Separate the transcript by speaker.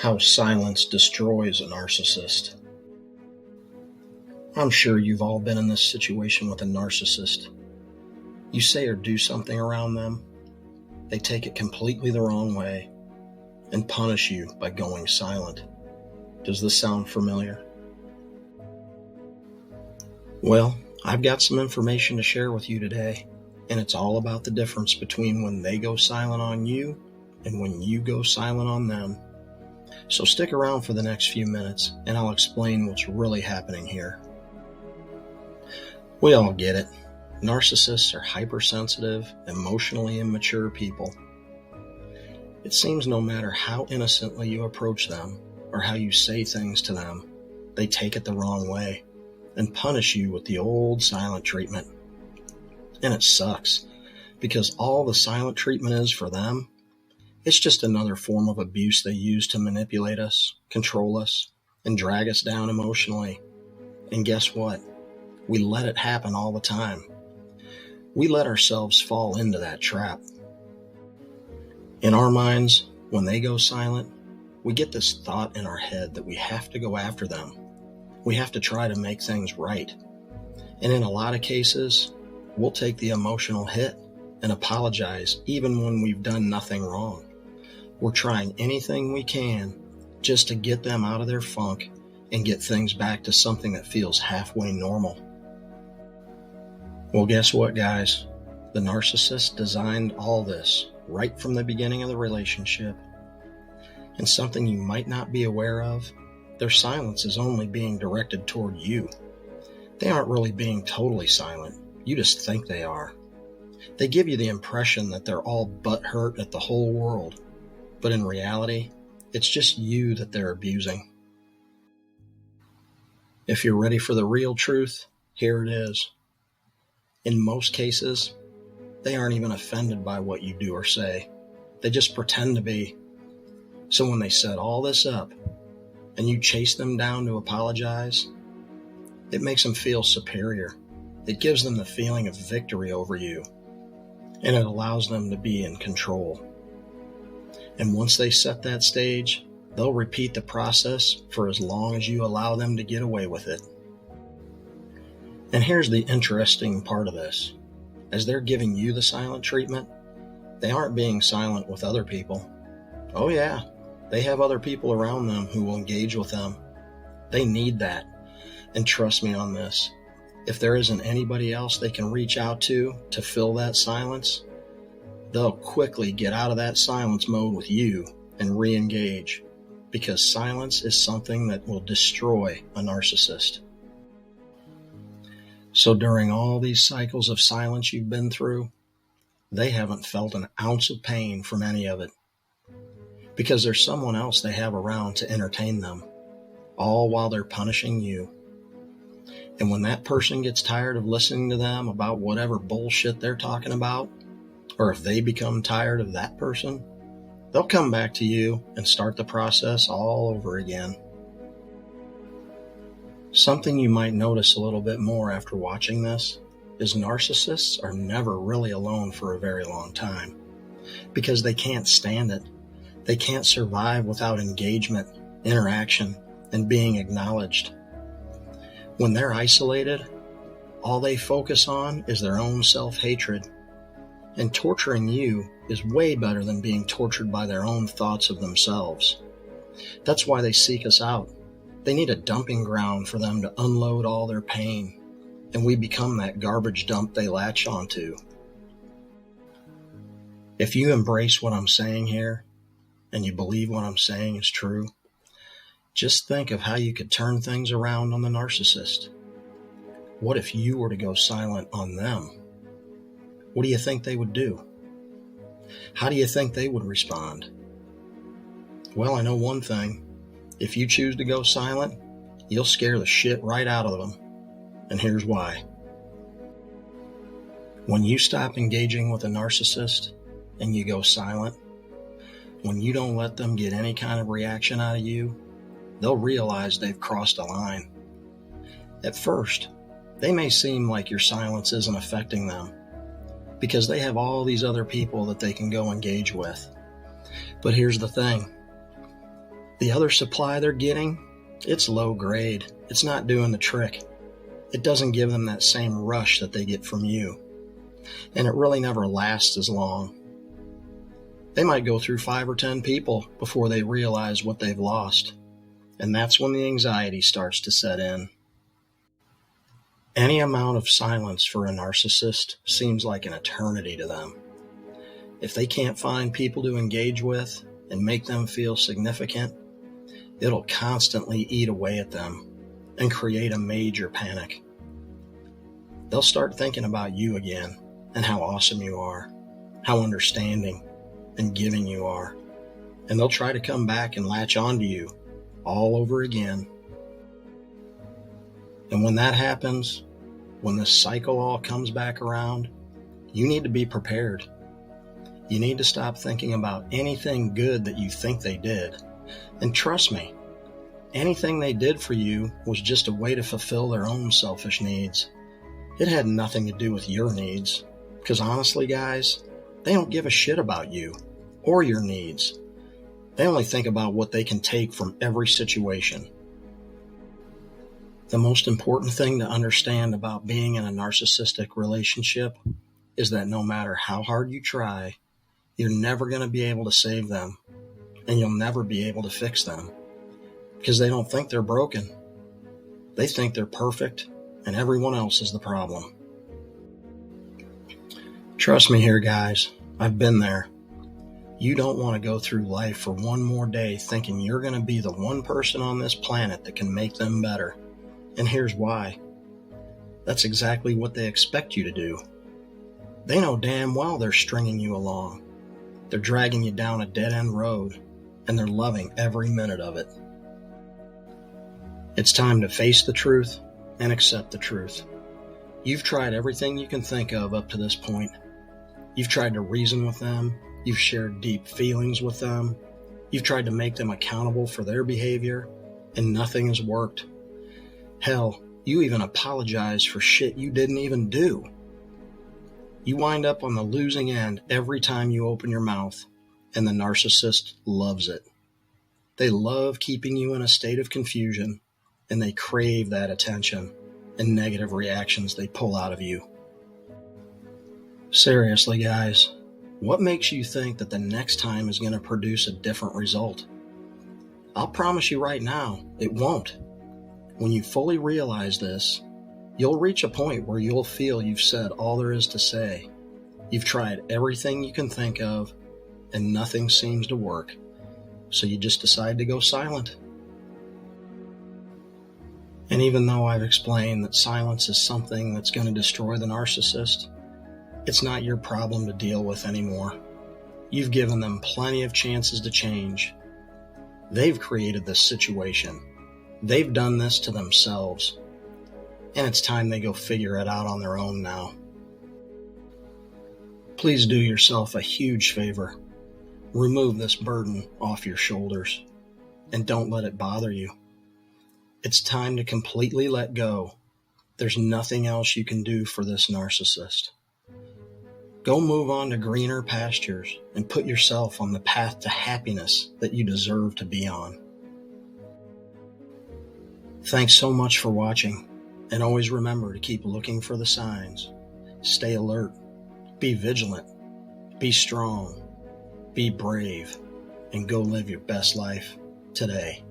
Speaker 1: How silence destroys a narcissist. I'm sure you've all been in this situation with a narcissist. You say or do something around them, they take it completely the wrong way and punish you by going silent. Does this sound familiar? Well, I've got some information to share with you today, and it's all about the difference between when they go silent on you and when you go silent on them. So stick around for the next few minutes, and I'll explain what's really happening here. We all get it. Narcissists are hypersensitive, emotionally immature people. It seems no matter how innocently you approach them or how you say things to them, they take it the wrong way and punish you with the old silent treatment. And it sucks, because all the silent treatment is for them, it's just another form of abuse they use to manipulate us, control us, and drag us down emotionally. And guess what? We let it happen all the time. We let ourselves fall into that trap. In our minds, when they go silent, we get this thought in our head that we have to go after them. We have to try to make things right. And in a lot of cases, we'll take the emotional hit and apologize even when we've done nothing wrong. We're trying anything we can just to get them out of their funk and get things back to something that feels halfway normal. Well, guess what, guys? The narcissist designed all this right from the beginning of the relationship. And something you might not be aware of, their silence is only being directed toward you. They aren't really being totally silent. You just think they are. They give you the impression that they're all butthurt at the whole world. But in reality, it's just you that they're abusing. If you're ready for the real truth, here it is. In most cases, they aren't even offended by what you do or say. They just pretend to be. So when they set all this up and you chase them down to apologize, it makes them feel superior. It gives them the feeling of victory over you, and it allows them to be in control. And once they set that stage, they'll repeat the process for as long as you allow them to get away with it. And here's the interesting part of this. As they're giving you the silent treatment, they aren't being silent with other people. Oh yeah, they have other people around them who will engage with them. They need that. And trust me on this, if there isn't anybody else they can reach out to fill that silence, they'll quickly get out of that silence mode with you and re-engage, because silence is something that will destroy a narcissist. So during all these cycles of silence you've been through, they haven't felt an ounce of pain from any of it, because there's someone else they have around to entertain them, all while they're punishing you. And when that person gets tired of listening to them about whatever bullshit they're talking about, or if they become tired of that person, they'll come back to you and start the process all over again. Something you might notice a little bit more after watching this is narcissists are never really alone for a very long time, because they can't stand it. They can't survive without engagement, interaction, and being acknowledged. When they're isolated, all they focus on is their own self-hatred. And torturing you is way better than being tortured by their own thoughts of themselves. That's why they seek us out. They need a dumping ground for them to unload all their pain, and we become that garbage dump they latch onto. If you embrace what I'm saying here, and you believe what I'm saying is true, just think of how you could turn things around on the narcissist. What if you were to go silent on them? What do you think they would do? How do you think they would respond? Well, I know one thing. If you choose to go silent, you'll scare the shit right out of them. And here's why. When you stop engaging with a narcissist and you go silent, when you don't let them get any kind of reaction out of you, they'll realize they've crossed a line. At first, they may seem like your silence isn't affecting them, because they have all these other people that they can go engage with. But here's the thing. The other supply they're getting, it's low grade. It's not doing the trick. It doesn't give them that same rush that they get from you. And it really never lasts as long. They might go through 5 or 10 people before they realize what they've lost. And that's when the anxiety starts to set in. Any amount of silence for a narcissist seems like an eternity to them. If they can't find people to engage with and make them feel significant, it'll constantly eat away at them and create a major panic. They'll start thinking about you again and how awesome you are, how understanding and giving you are, and they'll try to come back and latch onto you all over again. And when that happens, when this cycle all comes back around, you need to be prepared. You need to stop thinking about anything good that you think they did. And trust me, anything they did for you was just a way to fulfill their own selfish needs. It had nothing to do with your needs. Because honestly, guys, they don't give a shit about you or your needs. They only think about what they can take from every situation. The most important thing to understand about being in a narcissistic relationship is that no matter how hard you try, you're never going to be able to save them, and you'll never be able to fix them, because they don't think they're broken. They think they're perfect, and everyone else is the problem. Trust me here, guys. I've been there. You don't want to go through life for one more day thinking you're going to be the one person on this planet that can make them better. And here's why. That's exactly what they expect you to do. They know damn well they're stringing you along. They're dragging you down a dead-end road, and they're loving every minute of it. It's time to face the truth and accept the truth. You've tried everything you can think of up to this point. You've tried to reason with them. You've shared deep feelings with them. You've tried to make them accountable for their behavior, and nothing has worked. Hell, you even apologize for shit you didn't even do. You wind up on the losing end every time you open your mouth, and the narcissist loves it. They love keeping you in a state of confusion, and they crave that attention and negative reactions they pull out of you. Seriously, guys, what makes you think that the next time is going to produce a different result? I'll promise you right now, it won't. When you fully realize this, you'll reach a point where you'll feel you've said all there is to say. You've tried everything you can think of, and nothing seems to work. So you just decide to go silent. And even though I've explained that silence is something that's going to destroy the narcissist, it's not your problem to deal with anymore. You've given them plenty of chances to change. They've created this situation. They've done this to themselves. And it's time they go figure it out on their own now. Please do yourself a huge favor. Remove this burden off your shoulders, and don't let it bother you. It's time to completely let go. There's nothing else you can do for this narcissist. Go move on to greener pastures and put yourself on the path to happiness that you deserve to be on. Thanks so much for watching, and always remember to keep looking for the signs. Stay alert, be vigilant, be strong, be brave, and go live your best life today.